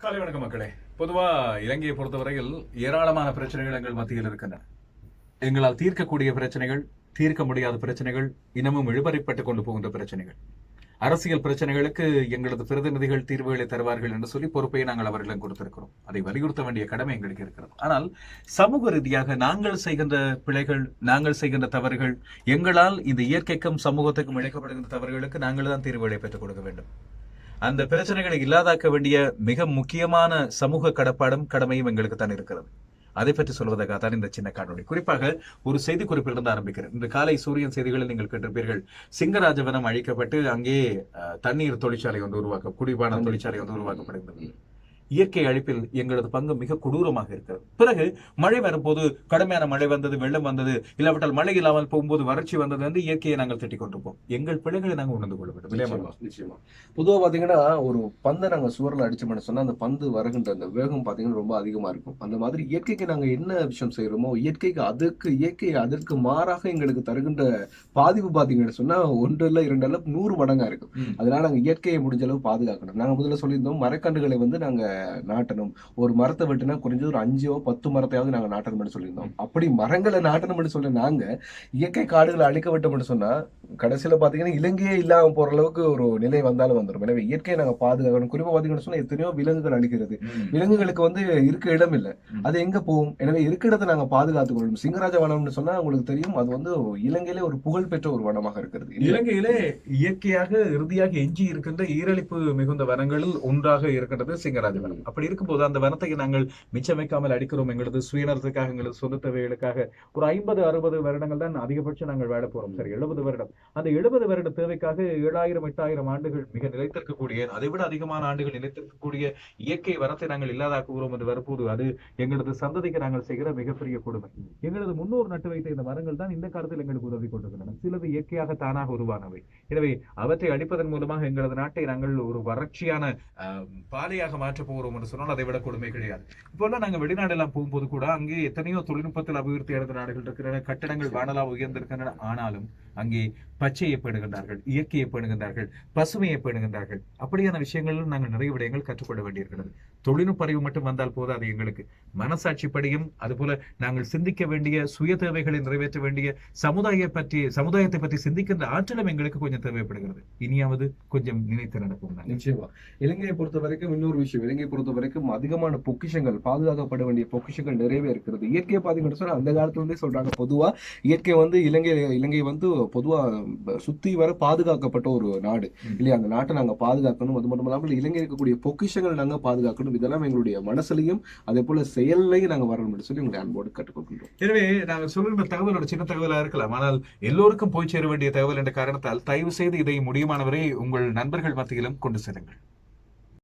காலை வணக்கம் மக்களே. பொதுவா இலங்கையை பொறுத்தவரையில் ஏராளமான பிரச்சனைகள் எங்கள் மத்தியில் இருக்கின்றன. எங்களால் தீர்க்கக்கூடிய பிரச்சனைகள், தீர்க்க முடியாத பிரச்சனைகள், இன்னமும் இழுபறிப்பட்டுக் கொண்டு போகின்ற பிரச்சனைகள். அரசியல் பிரச்சனைகளுக்கு எங்களது பிரதிநிதிகள் தீர்வுகளை தருவார்கள் என்று சொல்லி பொறுப்பை நாங்கள் அவர்களிடம் கொடுத்திருக்கிறோம். அதை வலியுறுத்த வேண்டிய கடமை எங்களுக்கு இருக்கிறது. ஆனால் சமூக ரீதியாக நாங்கள் செய்கின்ற பிழைகள், நாங்கள் செய்கின்ற தவறுகள், எங்களால் இந்த இயற்கைக்கும் சமூகத்துக்கும் இழைக்கப்படுகின்ற தவறுகளுக்கு நாங்கள் தான் தீர்வுகளை பெற்றுக் கொடுக்க வேண்டும். அந்த பிரச்சனைகளை இல்லாதாக்க வேண்டிய மிக முக்கியமான சமூக கடமையும் எங்களுக்கு தான் இருக்கிறது. அதை பற்றி சொல்வதற்காக தான் இந்த சின்ன காணொலி. குறிப்பாக ஒரு செய்தி குறிப்பிலிருந்து ஆரம்பிக்கிறேன். இந்த காலை சூரியன் செய்திகளில் நீங்கள் கேட்டிருப்பீர்கள், சிங்கராஜவனம் அழிக்கப்பட்டு அங்கே தண்ணீர் தொழிற்சாலை ஒன்று குடிபான தொழிற்சாலை ஒன்று உருவாக்கப்படுகிறது. இயற்கை அழிப்பில் எங்களது பங்கு மிக கொடூரமாக இருக்கிறது. பிறகு மழை வரும்போது கடுமையான மழை வந்தது, வெள்ளம் வந்தது, இல்லாவிட்டால் மழை இல்லாமல் போகும்போது வறட்சி வந்தது வந்து இயற்கையை நாங்கள் திட்டிக் கொண்டிருப்போம். எங்கள் பிள்ளைகளை நாங்கள் உணர்ந்து கொள்ள வேண்டும். நிச்சயமா பொதுவாக பாத்தீங்கன்னா ஒரு பந்தை நாங்க சுவரில் அடிச்சோம்னு சொன்னா அந்த பந்து வருகின்ற அந்த வேகம் பாத்தீங்கன்னா ரொம்ப அதிகமா இருக்கும். அந்த மாதிரி இயற்கைக்கு நாங்க என்ன விஷயம் செய்யறோமோ இயற்கை அதற்கு மாறாக எங்களுக்கு தருகின்ற பாதிப்பு பாத்தீங்கன்னு சொன்னா 1 இல்ல 2 அல்ல 100 மடங்கா இருக்கும். அதனால நாங்க இயற்கையை முடிஞ்ச அளவு பாதுகாக்கணும். நாங்க முதல்ல சொல்லியிருந்தோம், மரக்கன்றுகளை வந்து நாங்க நாட்டணும். ஒரு மரத்தை வெட்டினா குறைஞ்சது ஒரு 5-10 மரத்தையாவது நாங்க நாட்டணும்னு சொல்லியிருந்தோம். அப்படி மரங்களை நாட்டணும்னு சொல்லி நாங்க இயற்கை காடுகளை அழிக்க விட்டோம்னு சொன்னா கடைசியில பாத்தீங்கன்னா இலங்கையே இல்லாம போற அளவுக்கு ஒரு நிலை வந்தாலும் வந்துடும். எனவே இயற்கையை நாங்க பாதுகாக்கணும். குறிப்பா பாத்தீங்கன்னு சொன்னா எத்தனையோ விலங்குகள் அழிக்கிறது. விலங்குகளுக்கு வந்து இருக்க இடம் இல்லை, அது எங்க போகும்? எனவே இருக்க இடத்தை நாங்க பாதுகாத்துக் கொள்ளணும். சிங்கராஜ வனம்னு சொன்னா உங்களுக்கு தெரியும், அது வந்து இலங்கையிலே ஒரு புகழ் பெற்ற ஒரு வனமாக இருக்கிறது. இலங்கையிலே இயற்கையாக இறுதியாக எஞ்சி இருக்கின்ற ஈரழிப்பு மிகுந்த வனங்களில் ஒன்றாக இருக்கின்றது சிங்கராஜ வனம். அப்படி இருக்கும்போது அந்த வனத்தை நாங்கள் மிச்சம் வைக்காமல் அடிக்கிறோம். எங்களது சுயநலத்துக்காக, எங்களது சொந்த தேவைகளுக்காக ஒரு 50-60 வருடங்கள் தான் அதிகபட்சம் நாங்கள் வாழ போறோம். சரி, 70 வருடம். அந்த 70 வருட தேவைக்காக 7000-8000 ஆண்டுகள் மிக நிலைத்திருக்கக்கூடிய, அதை விட அதிகமான ஆண்டுகள் நிலைத்திருக்கக்கூடிய இயற்கை வனத்தை நாங்கள் இல்லாதாக்குகிறோம் என்று வரும்போது அது எங்களது சந்ததிக்கு நாங்கள் செய்கிற மிகப்பெரிய கொடுமை. எங்களது முன்னோர் நட்டு வைத்த இந்த மரங்கள் தான் இந்த காலத்தில் எங்களுக்கு உதவி கொண்டிருக்கின்றன. சிலது இயற்கையாக தானாக உருவானவை. எனவே அவற்றை அழிப்பதன் மூலமாக எங்களது நாட்டை நாங்கள் ஒரு வறட்சியான பாதையாக மாற்றப் போகிறோம் என்று சொன்னால் அதை விட கொடுமை கிடையாது. இப்போல்லாம் நாங்கள் வெளிநாடெல்லாம் போகும்போது கூட அங்கே எத்தனையோ தொழில்நுட்பத்தில் அபிவிருத்தி அடைந்த நாடுகள் இருக்கின்றன, கட்டடங்கள் வானலாக உயர்ந்திருக்கின்றன. ஆனாலும் அங்கே பச்சையை பேணுகின்றார்கள், இயற்கையை பேணுகின்றார்கள், பசுமையை பேணுகின்றார்கள். அப்படியான விஷயங்களிலும் நாங்கள் நிறைய விடயங்கள் கற்றுக்கொள்ள வேண்டியிருக்கிறது. தொழில்நுட்ப அறிவு மட்டும் வந்தால் போது அது எங்களுக்கு மனசாட்சிப்படியும், அதுபோல நாங்கள் சிந்திக்க வேண்டிய, சுய தேவைகளை நிறைவேற்ற வேண்டிய, சமுதாயத்தை பற்றி சிந்திக்கின்ற ஆற்றலும் எங்களுக்கு கொஞ்சம் தேவைப்படுகிறது. இனியாவது கொஞ்சம் நினைத்து நடப்போம். நிச்சயமா இலங்கையை பொறுத்த வரைக்கும் இன்னொரு விஷயம், இலங்கையை பொறுத்த வரைக்கும் அதிகமான பொக்கிஷங்கள், பாதுகாக்கப்பட வேண்டிய பொக்கிஷங்கள் நிறையவே இருக்கிறது. இயற்கையை பாத்தீங்கன்னு சொன்னா அந்த காலத்துல இருந்தே சொல்றாங்க, பொதுவா இயற்கை வந்து இலங்கை வந்து பொதுவா சுத்தி வர பாதுகாக்கப்பட்ட ஒரு நாடு இல்லையா? அந்த நாட்டை நாங்க பாதுகாக்கணும். அது மட்டும் இல்லாமல் இலங்கை இருக்கக்கூடிய பொக்கிஷங்கள் நாங்க பாதுகாக்கணும். இதெல்லாம் எங்களுடைய மனசுலையும் அதே போல செயல்லையும் நாங்க வரணும் சொல்லி உங்களுடைய அன்போடு கற்றுக்கொள்கின்றோம். எனவே நாங்கள் சொல்லுகிற தகவலோட சின்ன தகவலா இருக்கலாம், ஆனால் எல்லோருக்கும் போய் சேர வேண்டிய தகவல் என்ற காரணத்தால் தயவு செய்து இதை முடியுமானவரை உங்கள் நண்பர்கள் மத்தியிலும் கொண்டு செல்லுங்கள்.